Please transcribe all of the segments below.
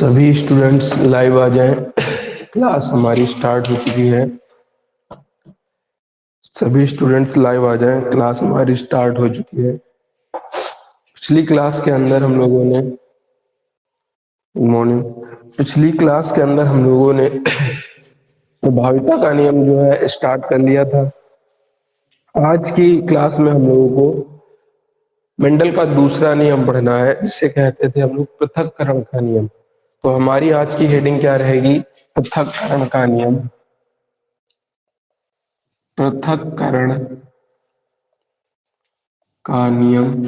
सभी students live आ जाएं। Class हमारी स्टार्ट हो चुकी है। सभी स्टूडेंट्स लाइव आ जाएं, क्लास हमारी स्टार्ट हो चुकी है। पिछली क्लास के अंदर हम लोगों ने गुड मॉर्निंग। पिछली क्लास के अंदर हम लोगों ने प्रभाविता का नियम जो है स्टार्ट कर लिया था। आज की क्लास में हम लोगों को मेंडल का दूसरा नियम पढ़ना है, जिसे कहते थे हम लोग पृथक्करण का नियम। तो हमारी आज की हेडिंग क्या रहेगी? पृथक्करण का नियम। पृथक्करण का नियम।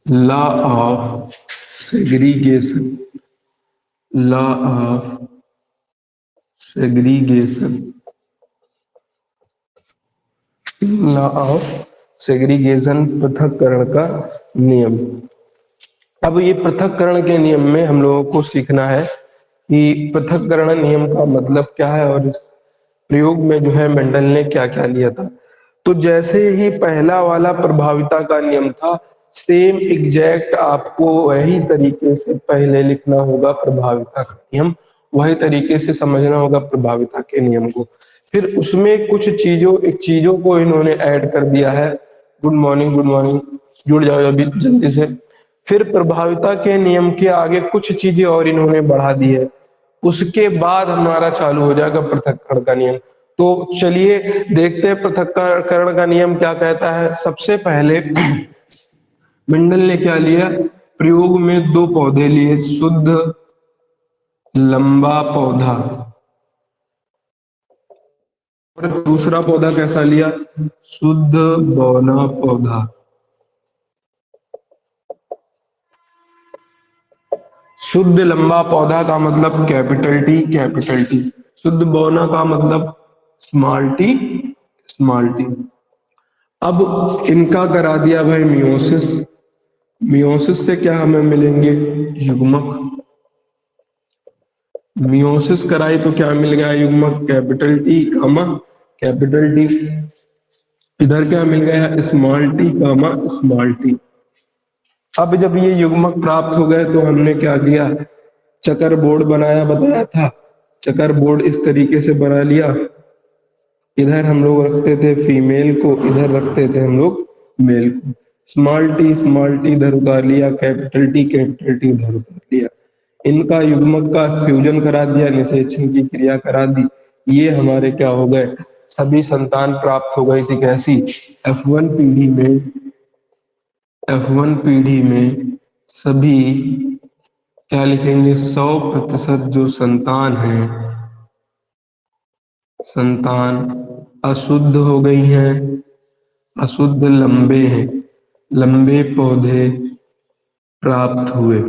Law of segregation. Law of segregation. Law of segregation, पृथक्करण का नियम। अब ये पृथक्करण के नियम में हम लोगों को सीखना है कि पृथक्करण नियम का मतलब क्या है और इस प्रयोग में जो है मेंडल ने क्या क्या लिया था। तो जैसे ही पहला वाला प्रभाविता का नियम था, सेम एग्जैक्ट आपको वही तरीके से पहले लिखना होगा प्रभाविता का नियम, वही तरीके से समझना होगा प्रभाविता के नियम को। फिर उसमें कुछ चीजों को इन्होंने ऐड कर दिया है। गुड मॉर्निंग, गुड मॉर्निंग, जुड़ जाओ अभी जल्दी से। फिर प्रभाविता के नियम के आगे कुछ चीजें और इन्होंने बढ़ा दी है। उसके बाद हमारा चालू हो जाएगा पृथक्करण का नियम। तो चलिए देखते हैं पृथक्करण का नियम क्या कहता है। सबसे पहले मेंडल ने क्या लिया? प्रयोग में दो पौधे लिए, शुद्ध लंबा पौधा और दूसरा पौधा कैसा लिया? शुद्ध बौना पौधा। शुद्ध लंबा पौधा का मतलब कैपिटल टी, कैपिटल टी। शुद्ध बौना का मतलब स्मॉल टी, स्मॉल टी। अब इनका करा दिया भाई मियोसिस। मियोसिस से क्या हमें मिलेंगे? युग्मक। मियोसिस कराई तो क्या मिल गया? युग्मक, कैपिटल टी कामा कैपिटल टी। इधर क्या मिल गया? स्मॉल टी कामा स्मॉल टी। अब जब ये युग्मक प्राप्त हो गए तो हमने क्या किया? चकर बोर्ड बनाया, बताया था। चकर बोर्ड इस तरीके से बना लिया। इधर हम लोग रखते थे फीमेल को, इधर रखते थे हम लोग मेल को। स्मॉल टी इधर उतार लिया, कैपिटल टी इधर उतार लिया। इनका युग्मक का फ्यूजन करा दिया, निषेचन की क्रिया करा दी। ये हमारे क्या हो गए? सभी संतान प्राप्त हो गई थी। कैसी? F1 पीढ़ी में, F1 पीढ़ी में सभी क्या लिखेंगे? 100% जो संतान है, संतान अशुद्ध हो गई हैं, अशुद्ध लंबे हैं, लंबे पौधे प्राप्त हुए।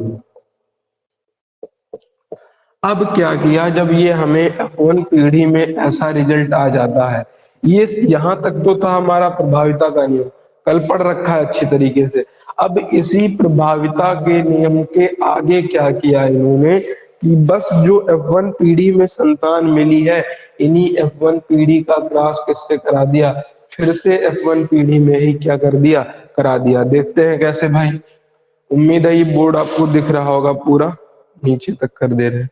अब क्या किया? जब ये हमें F1 पीढ़ी में ऐसा रिजल्ट आ जाता है, ये यहां तक तो था हमारा प्रभाविता का नियम, कल पढ़ रखा है अच्छी तरीके से। अब इसी प्रभाविता के नियम के आगे क्या किया इन्होंने कि बस जो F1 पीढ़ी में संतान मिली है, इन्हीं F1 पीढ़ी का क्रॉस किससे करा दिया? फिर से F1 पीढ़ी में ही क्या कर दिया? करा दिया। देखते हैं कैसे भाई। उम्मीद है ये बोर्ड आपको दिख रहा होगा, पूरा नीचे तक कर दे रहे हैं।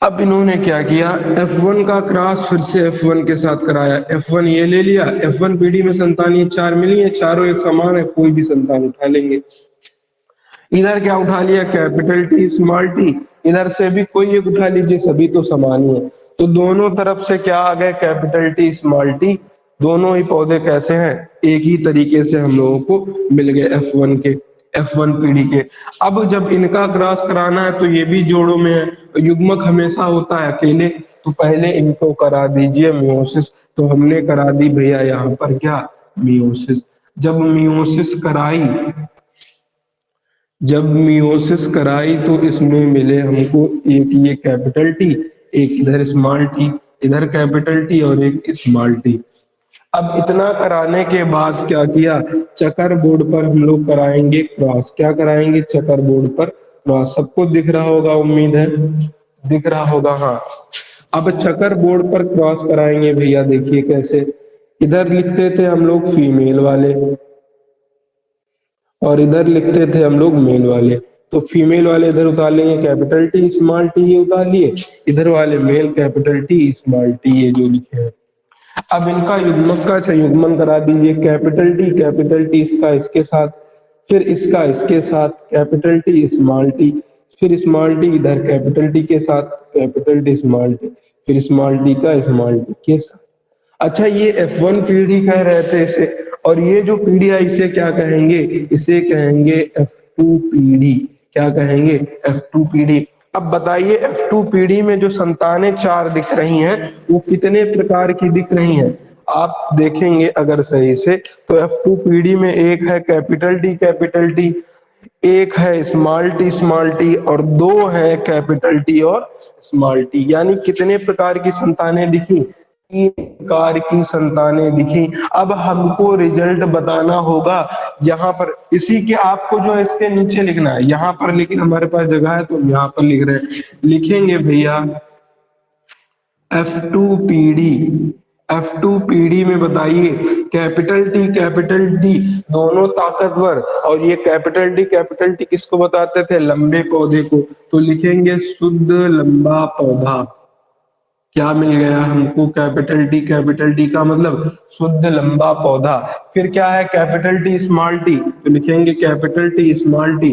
अब इन्होंने क्या किया? F1 का क्रॉस फिर से F1 के साथ कराया। F1 ये ले लिया, F1 पीढ़ी में संतान ये चार मिली है, चारों एक समान है, कोई भी संतान उठा लेंगे। इधर क्या उठा लिया? Capital T, small T. इधर से भी कोई एक उठा लीजिए, सभी तो समान ही है। तो दोनों तरफ से क्या आ गए? Capital T, small T. दोनों ही पौधे कैसे हैं? एक ही तरीके से हम लोगों को मिल गए F1 के, F1 पीढ़ी के। अब जब इनका क्रॉस कराना है तो ये भी जोड़ों में है, युग्मक हमेशा होता है अकेले, तो पहले इनको करा दीजिए मियोसिस। तो हमने करा दी भैया यहाँ पर क्या? मियोसिस। जब मियोसिस कराई, जब मियोसिस कराई तो इसमें मिले हमको एक ये कैपिटल टी, एक इधर स्मॉल टी, इधर कैपिटल टी और एक स्मॉल टी। अब इतना कराने के बाद क्या किया? चकर बोर्ड पर हम लोग कराएंगे क्रॉस। क्या कराएंगे? चकर बोर्ड पर क्रॉस। सबको दिख रहा होगा उम्मीद है। दिख रहा होगा, हाँ। अब चकर बोर्ड पर क्रॉस कराएंगे भैया, देखिए कैसे। इधर लिखते थे हम लोग फीमेल वाले और इधर लिखते थे हम लोग मेल वाले। तो फीमेल वाले इधर उतार लेंगे कैपिटल टी स्मॉल टी, ये उतार लिए। इधर वाले mail capital T small T, ये जो लिखे हैं। अब इनका युग्मक का संयुग्मन करा दीजिए, कैपिटल टी इसका इसके साथ, फिर इसका इसके साथ, कैपिटल टी स्मॉल टी, फिर स्मॉल टी इधर कैपिटल टी के साथ, कैपिटल टी स्मॉल टी, फिर स्मॉल टी का स्मॉल टी के साथ। अच्छा, ये F1 पीढ़ी कह रहे थे इसे, और ये जो पीढ़ी है इसे क्या कहेंगे? इसे कहेंगे F2 पीढ़ी। क्या कहेंगे? F2 पीढ़ी। अब बताइए F2 पीढ़ी में जो संतानें चार दिख रही हैं वो कितने प्रकार की दिख रही हैं? आप देखेंगे अगर सही से तो F2 पीढ़ी में एक है कैपिटल टी, एक है स्मॉल टी और दो है कैपिटल टी और स्मॉल टी। यानी कितने प्रकार की संतानें दिखी? तीन प्रकार की संतानें दिखी। अब हमको रिजल्ट बताना होगा यहाँ पर, इसी के आपको जो है इसके नीचे लिखना है यहाँ पर, लेकिन हमारे पास जगह है तो हम यहाँ पर लिख रहे हैं। लिखेंगे भैया F2 पीढ़ी। F2 पीढ़ी में बताइए कैपिटल टी दोनों ताकतवर, और ये कैपिटल टी किसको बताते थे? लंबे पौधे को। तो लिखेंगे शुद्ध लंबा पौधा। क्या मिल गया हमको? कैपिटल टी का मतलब शुद्ध लंबा पौधा। फिर क्या है? कैपिटल टी स्मॉल टी, तो लिखेंगे capital T small T.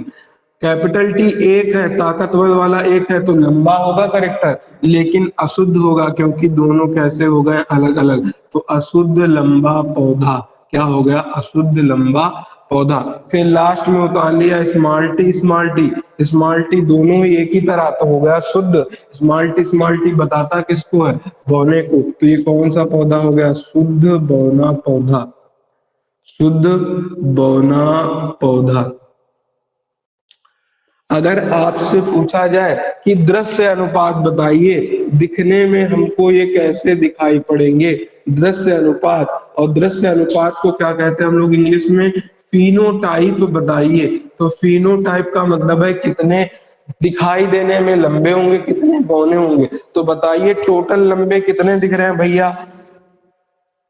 Capital T एक है, ताकतवर वाला एक है, तो लंबा होगा करेक्टर, लेकिन अशुद्ध होगा क्योंकि दोनों कैसे हो गए? अलग अलग। तो अशुद्ध लंबा पौधा। क्या हो गया? अशुद्ध लंबा पौधा। फिर लास्ट में उतार लिया स्मॉल टी दोनों ही एक ही तरह, तो हो गया शुद्ध। स्मॉल टी बताता किसको है? बौने को। तो ये कौन सा पौधा हो गया? शुद्ध बौना पौधा। शुद्ध बौना पौधा। अगर आपसे पूछा जाए कि दृश्य अनुपात बताइए, दिखने में हमको ये कैसे दिखाई पड़ेंगे? दृश्य अनुपात, और दृश्य अनुपात को क्या कहते हैं हम लोग इंग्लिश में? फिनोटाइप बताइए। तो फिनोटाइप का मतलब है कितने दिखाई देने में लंबे होंगे, कितने बौने होंगे। तो बताइए टोटल लंबे कितने दिख रहे हैं भैया?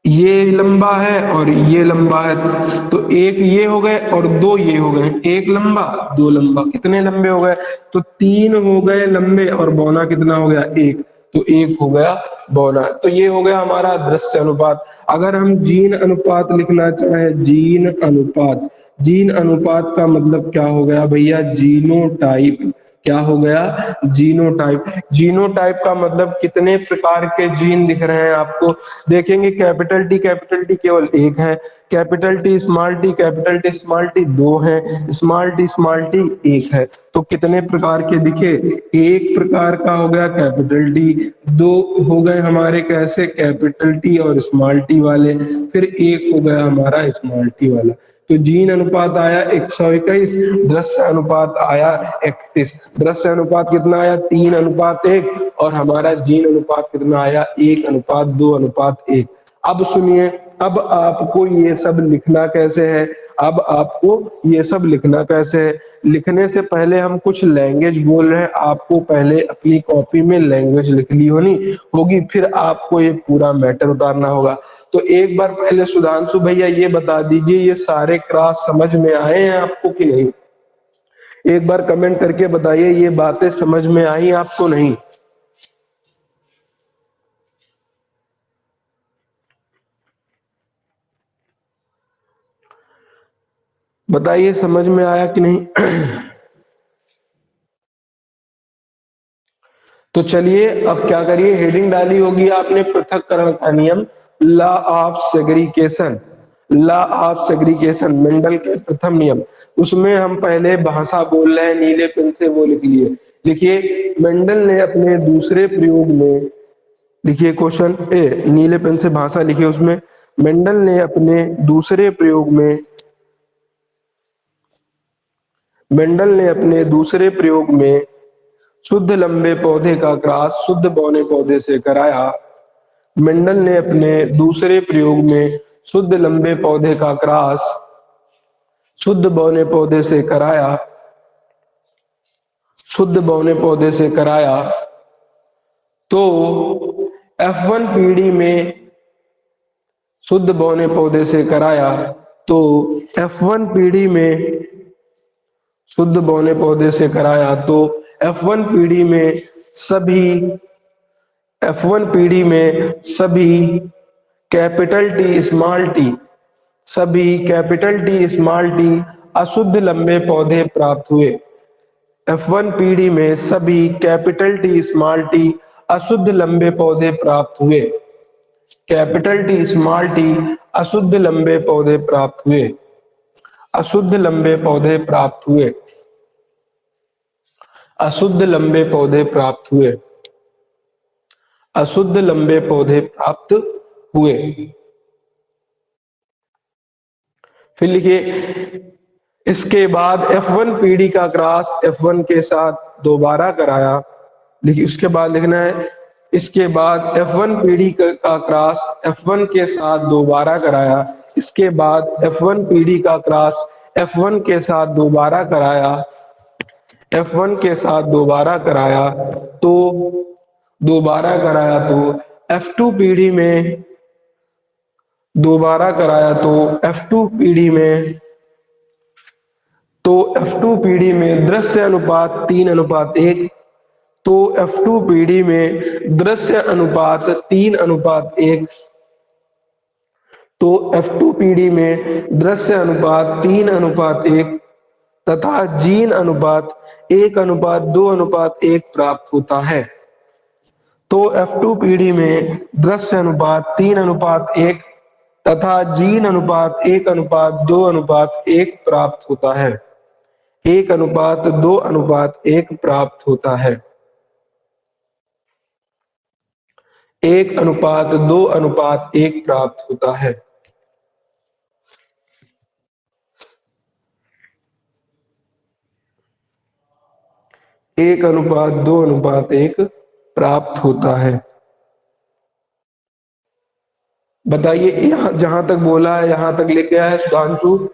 ये लंबा है और ये लंबा है, तो एक ये हो गए और दो ये हो गए। एक लंबा दो लंबा, कितने लंबे हो गए? तो तीन हो गए लंबे, और बौना कितना हो गया? एक। तो एक हो गया बौना। तो ये हो गया हमारा दृश्य अनुपात। अगर हम जीन अनुपात लिखना चाहें, जीन अनुपात का मतलब क्या हो गया भैया? जीनोटाइप। क्या हो गया? जीनोटाइप। जीनोटाइप का मतलब कितने प्रकार के जीन दिख रहे हैं आपको? देखेंगे कैपिटल टी केवल एक है, कैपिटल टी स्मॉल टी दो है, स्मॉल टी एक है। तो कितने प्रकार के दिखे? एक प्रकार का हो गया कैपिटल टी, दो हो गए हमारे कैसे? कैपिटल टी और स्मॉल टी वाले, फिर एक हो गया हमारा स्मॉल टी वाला। तो जीन अनुपात आया 121, दृश्य अनुपात आया 31। दृश्य अनुपात कितना आया? 3:1, और हमारा जीन अनुपात कितना आया? 1:2:1। अब सुनिए, अब आपको ये सब लिखना कैसे है? अब आपको ये सब लिखना कैसे है? लिखने से पहले हम कुछ लैंग्वेज बोल रहे हैं, आपको पहले अपनी कॉपी में लैंग्वेज लिख ली होगी, फिर आपको ये पूरा मैटर उतारना होगा। तो एक बार पहले सुधांशु भैया ये बता दीजिए, ये सारे क्रास समझ में आए हैं आपको कि नहीं? एक बार कमेंट करके बताइए, ये बातें समझ में आई आपको नहीं? बताइए समझ में आया कि नहीं? तो चलिए अब क्या करिए, हेडिंग डाली होगी आपने पृथक्करण का नियम, law of segregation. Law of segregation Mendel के प्रथम नियम। उसमें हम पहले भाषा बोल रहे हैं, नीले पेन से वो लिख लिए। लिखिए मेंडल ने अपने दूसरे प्रयोग में, लिखिए क्वेश्चन ए, नीले पेन से भाषा लिखिए। उसमें मेंडल ने अपने दूसरे प्रयोग में, मेंडल ने अपने दूसरे प्रयोग में शुद्ध लंबे पौधे का क्रॉस शुद्ध बौने पौधे से कराया। मेंडल ने अपने दूसरे प्रयोग में शुद्ध लंबे पौधे का क्रॉस शुद्ध बौने पौधे से कराया, शुद्ध बौने पौधे से कराया। तो F1 पीढ़ी में शुद्ध बौने पौधे से कराया तो F1 पीढ़ी में शुद्ध बौने पौधे से कराया तो F1 पीढ़ी में सभी F1 पीढ़ी में सभी कैपिटल टी स्मॉल टी सभी कैपिटल टी स्मॉल टी अशुद्ध लंबे पौधे प्राप्त हुए। F1 पीढ़ी में सभी कैपिटल टी स्मॉल टी अशुद्ध लंबे पौधे प्राप्त हुए। कैपिटल टी स्मॉल टी अशुद्ध लंबे पौधे प्राप्त हुए। अशुद्ध लंबे पौधे प्राप्त हुए। अशुद्ध लंबे पौधे प्राप्त हुए। अशुद्ध लंबे पौधे प्राप्त हुए। फिर लिखिए, इसके बाद F1 पीढ़ी का क्रॉस F1 के साथ दोबारा कराया। लिखिए, उसके बाद लिखना है, इसके बाद F1 पीढ़ी का क्रॉस F1 के साथ दोबारा कराया। इसके बाद F1 पीढ़ी का क्रॉस F1 के साथ दोबारा कराया। F1 के साथ दोबारा कराया तो F2 पीढ़ी में दोबारा कराया तो F2 पीढ़ी में F2 पीढ़ी में दृश्य अनुपात 3:1। तो F2 पीढ़ी में दृश्य अनुपात 3:1। तो F2 पीढ़ी में दृश्य अनुपात 3:1 तथा जीन अनुपात 1:2:1 प्राप्त होता है। तो F2 पीढ़ी में दृश्य अनुपात 3:1 तथा जीन अनुपात 1:2:1 प्राप्त होता है। 1:2:1 प्राप्त होता है। 1:2:1 प्राप्त होता है। एक अनुपात 2:1 प्राप्त होता है। बताइए, यहाँ जहां तक बोला है यहां तक लिख गया है सुधांशु?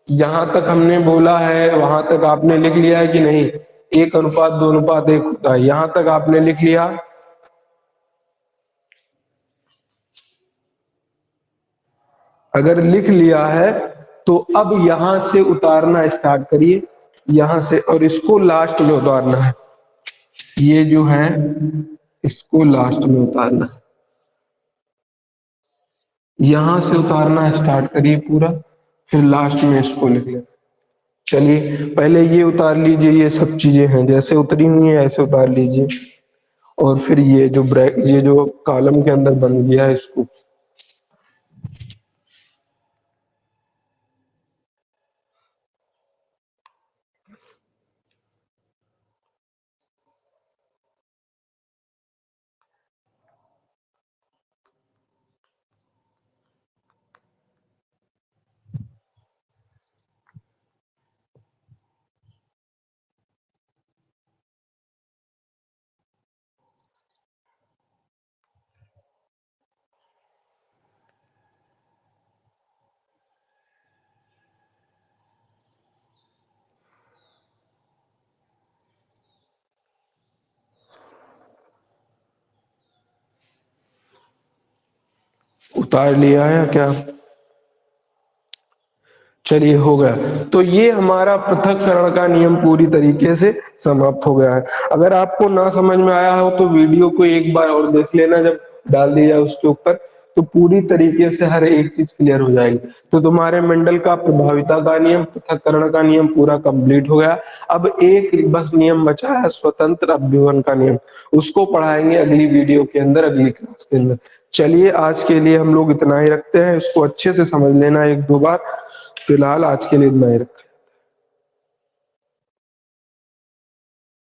जहां तक हमने बोला है वहां तक आपने लिख लिया है कि नहीं? 1:2:1 होता है, यहां तक आपने लिख लिया? अगर लिख लिया है तो अब यहां से उतारना स्टार्ट करिए, यहां से, और इसको लास्ट में उतारना है। ये जो है इसको लास्ट में उतारना है। यहां से उतारना स्टार्ट करिए पूरा, फिर लास्ट में इसको लिख लें। चलिए, पहले ये उतार लीजिए, ये सब चीजें हैं जैसे उतरी हुई है ऐसे उतार लीजिए, और फिर ये जो कॉलम के अंदर बन गया है इसको उतार लिया है क्या? चलिए, हो गया। तो ये हमारा पृथक्करण का नियम पूरी तरीके से समाप्त हो गया है। अगर आपको ना समझ में आया हो तो वीडियो को एक बार और देख लेना, जब डाल दिया जाए उसके ऊपर, तो पूरी तरीके से हर एक चीज क्लियर हो जाएगी। तो तुम्हारे मंडल का प्रभाविता का नियम, पृथक्करण का नियम पूरा कंप्लीट हो गया। अब एक बस नियम बचा है, स्वतंत्र अभ्युगम का नियम। उसको पढ़ाएंगे अगली वीडियो के अंदर, अगली क्लास के अंदर। चलिए, आज के लिए हम लोग इतना ही रखते हैं। इसको अच्छे से समझ लेना एक दो बार। फिलहाल आज के लिए इतना ही रखें।